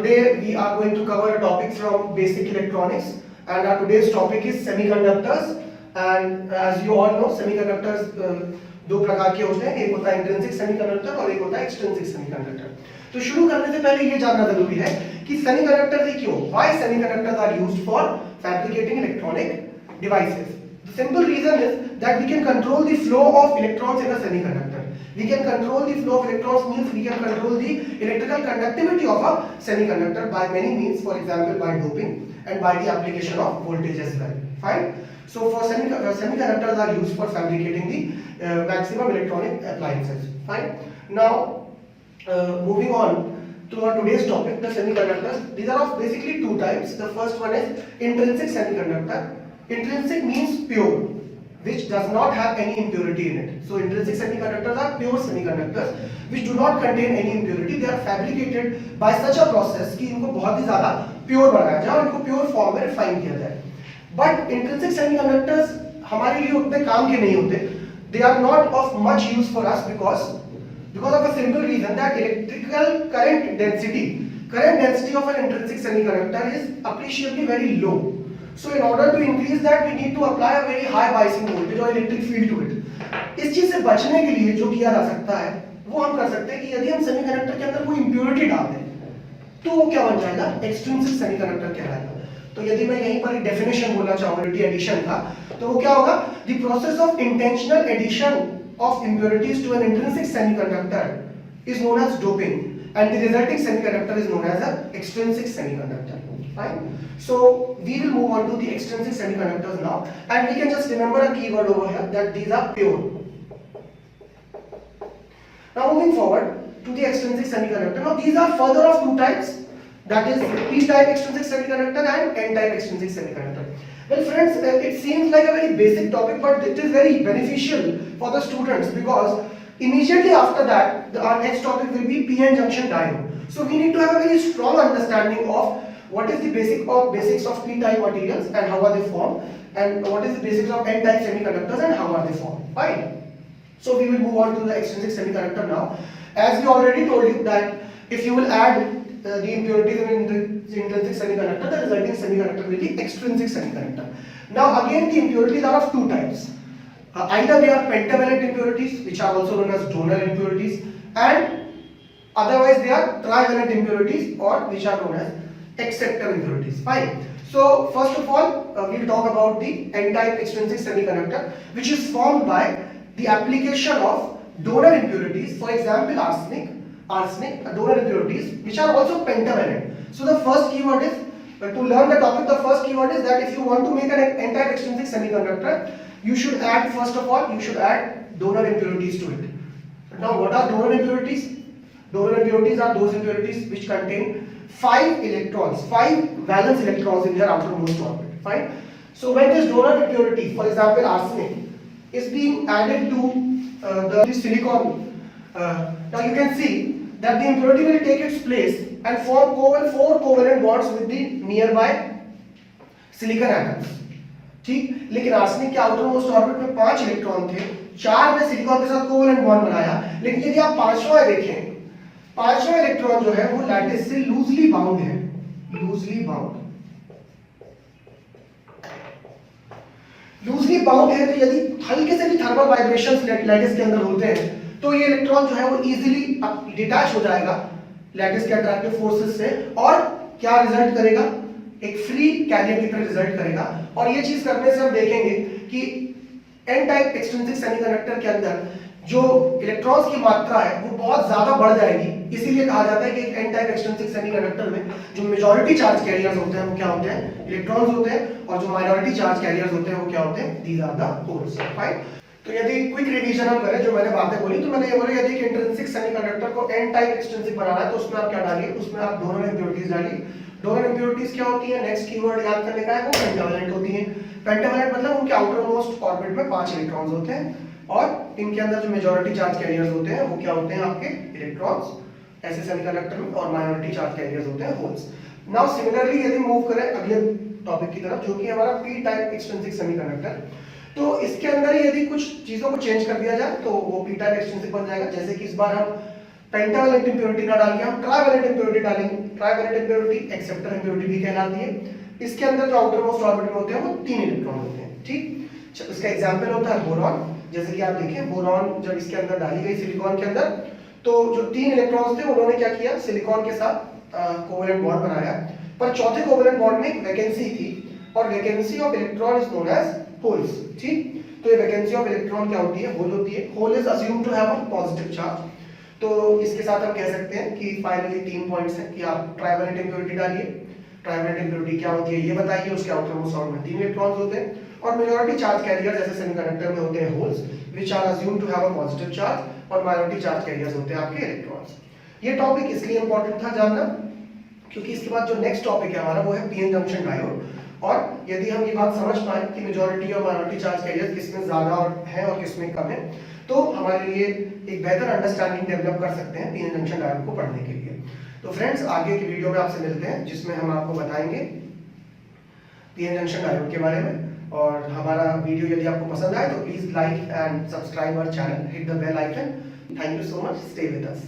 Today we are going to cover a topic from basic electronics, and our today's topic is semiconductors. And as you all know, semiconductors दो प्रकार के होते हैं, एक होता है इंट्रिंसिक सेमीकंडक्टर और एक होता है एक्सट्रिंसिक सेमीकंडक्टर। तो शुरू करने से पहले ये जानना जरूरी है कि सेमीकंडक्टर्स ही क्यों, why semiconductors are used for fabricating electronic devices. The simple reason is that we can control the flow of electrons in a semiconductor. We can control the flow of electrons means we can control the electrical conductivity of a semiconductor by many means, for example by doping and by the application of voltage as well. Fine. So for semiconductors are used for fabricating the maximum electronic appliances. Fine. Now moving on to our today's topic, the semiconductors. These are of basically two types. The first one is intrinsic semiconductor. Intrinsic means pure, which does not have any impurity in it. So intrinsic semiconductors are pure semiconductors which do not contain any impurity. They are fabricated by such a process कि इनको बहुत ही ज़्यादा pure बनाया जाए और इनको pure form में refine किया जाए. But intrinsic semiconductors हमारे लिए उतने काम के नहीं होते. They are not of much use for us because of a simple reason that electrical current density of an intrinsic semiconductor is appreciably very low. So in order to increase that, we need to apply a very high biasing voltage or electric field to it. इस चीज से बचने के लिए जो किया जा सकता है वो हम कर सकते हैं कि यदि हम सेमीकंडक्टर के अंदर कोई इंप्योरिटी डाल दें तो वो क्या बन जाएगा, एक्सट्रिंसिक सेमीकंडक्टर कहलाएगा. तो यदि मैं यहीं पर एक डेफिनेशन बोलना चाहूँ impurity एडिशन का, तो वो क्या होगा, the process of intentional addition of impurities to an intrinsic semiconductor is known as doping and the resulting semiconductor is known as an extrinsic semiconductor. Fine. So we will move on to the extrinsic semiconductors now, and we can just remember a keyword over here that these are pure. Now moving forward to the extrinsic semiconductor. Now these are further of two types, that is p-type extrinsic semiconductor and n-type extrinsic semiconductor. Well friends, it seems like a very basic topic, but it is very beneficial for the students because immediately after that our next topic will be p-n junction diode. So we need to have a very strong understanding of what is the basics of p-type materials and how are they formed, and what is the basics of n-type semiconductors and how are they formed. Fine. So we will move on to the extrinsic semiconductor now. As we already told you that if you will add the impurities in the intrinsic semiconductor, the resulting semiconductor will be extrinsic semiconductor. Now again the impurities are of two types. Either they are pentavalent impurities, which are also known as donor impurities, and otherwise they are trivalent impurities, or which are known as acceptor impurities. Fine. So first of all we'll talk about the n-type extrinsic semiconductor, which is formed by the application of donor impurities, for example arsenic, donor impurities which are also pentavalent. So the first keyword is, to learn the topic, the first keyword is that if you want to make an n-type extrinsic semiconductor, you should add, first of all, you should add donor impurities to it. Now what are donor impurities? Donor impurities are those impurities which contain 5 electrons, 5 valence electrons in their outermost orbit. Fine. So when this donor impurity, for example arsenic, is being added to the silicon, now you can see that the impurity will take its place and form 4 covalent bonds with the nearby silicon atoms. ठीक, लेकिन arsenic के outermost orbit में 5 electron थे, 4 ने silicon के साथ covalent bond बनाया, लेकिन यदि आप पांचवां देखें, पांचवां इलेक्ट्रॉन जो है वो लैटिस से लूजली बाउंड है, लूजली बाउंड है. तो यदि हल्के से भी थर्मल वाइब्रेशंस लैटिस के अंदर होते हैं तो ये इलेक्ट्रॉन जो है वो इजीली डिटैच हो जाएगा लैटिस के अट्रैक्टिव फोर्सेस से, और क्या रिजल्ट करेगा, एक फ्री कैरियर की तरह रिजल्ट करेगा. और ये चीज करने से हम देखेंगे कि n-टाइप एक्सट्रिंसिक सेमीकंडक्टर के अंदर जो इलेक्ट्रॉन्स की मात्रा है वो बहुत ज्यादा बढ़ जाएगी. इसीलिए कहा जाता है कि एक n-टाइप एक्सट्रिंसिक सेमीकंडक्टर में जो मेजॉरिटी चार्ज कैरियर्स होते हैं वो क्या होते हैं, इलेक्ट्रॉन्स होते हैं, और जो माइनॉरिटी चार्ज कैरियर्स होते हैं वो क्या होते हैं, these are the holes. Fine. तो यदि क्विक रिवीजन हम करें जो मैंने बातें बोली, तो मैंने ये बोला यदि इंट्रिंसिक सेमीकंडक्टर को n-टाइप एक्सट्रिंसिक बनाना है तो उसमें आप क्या डालिए, उसमें आप डोनर इंप्योरिटीज डालिए. डोनर इंप्योरिटीज क्या होती है, नेक्स्ट कीवर्ड याद करने का है, वो पेंटावलेंट होती हैं. पेंटावलेंट मतलब उनके आउटर मोस्ट ऑर्बिट में 5 इलेक्ट्रॉन्स होते हैं और इनके अंदर जो मेजॉरिटी चार्ज कैरियर्स होते हैं वो क्या होते हैं, आपके इलेक्ट्रॉन्स ऐसे सेमीकंडक्टर में, और माइनॉरिटी चार्ज कैरियर्स होते हैं होल्स. नाउ सिमिलरली यदि मूव करें अगले टॉपिक की तरफ जो कि हमारा p-टाइप एक्सट्रिंसिक सेमीकंडक्टर, तो इसके अंदर यदि कुछ चीजों को चेंज कर दिया जाए तो वो p-टाइप एक्सट्रिंसिक बन जाएगा. जैसे कि इस बार हम पेंटावैलेंट इंप्योरिटी ना डाल के हम ट्राइवैलेंट इंप्योरिटी डालेंगे। ट्राइवैलेंट इंप्योरिटी एक्सेप्टर इंप्योरिटी भी कहलाती है। इसके अंदर जो आउटर मोस्ट ऑर्बिटल होते हैं वो 3 इलेक्ट्रॉन होते हैं, ठीक। इसका एग्जांपल होता है बोरॉन। जैसे कि आप देखें बोरॉन जब इसके अंदर डाली गई सिलिकॉन के अंदर, तो जो 3 इलेक्ट्रॉन्स थे उन्होंने क्या किया, सिलिकॉन के साथ कोवेलेंट बॉन्ड बनाया, पर चौथे कोवेलेंट बॉन्ड में एक वैकेंसी थी और vacancy of electron is known as holes, ठीक। तो ये वैकेंसी ऑफ इलेक्ट्रॉन क्या होती है, होल होती है। Hole is assumed to have a positive charge. तो इसके साथ हम कह सकते हैं कि फाइनली 3 पॉइंट्स हैं कि आप ट्राइवैलेंट इंप्योरिटी डालिए, ट्राइवैलेंट इंप्योरिटी क्या होती है ये बताइए, उसके आउटर मोस्ट ऑर्बिटल में 3 इलेक्ट्रॉन्स होते हैं, और मेजॉरिटी चार्ज कैरियर जैसे सेमीकंडक्टर में होते हैं holes which are assumed to have a positive charge, और माइनॉरिटी चार्ज कैरियर्स होते हैं आपके इलेक्ट्रॉन्स। ये टॉपिक इसलिए इंपॉर्टेंट था जानना क्योंकि इसके बाद जो नेक्स्ट टॉपिक है हमारा वो है पीएन जंक्शन डायोड, और यदि हम ये बात समझ पाए कि मेजॉरिटी और माइनॉरिटी चार्ज कैरियर्स किसमें ज्यादा और है और किसमें कम है, तो हमारे लिए एक बेहतर अंडरस्टैंडिंग डेवलप कर सकते हैं पीएन जंक्शन डायोड को पढ़ने के लिए। तो फ्रेंड्स आगे की वीडियो में आपसे मिलते हैं जिसमें हम आपको बताएंगे पीएन जंक्शन डायोड के बारे में। और हमारा वीडियो यदि आपको पसंद आए तो please like and subscribe our channel, hit the bell icon. Thank you so much, stay with us.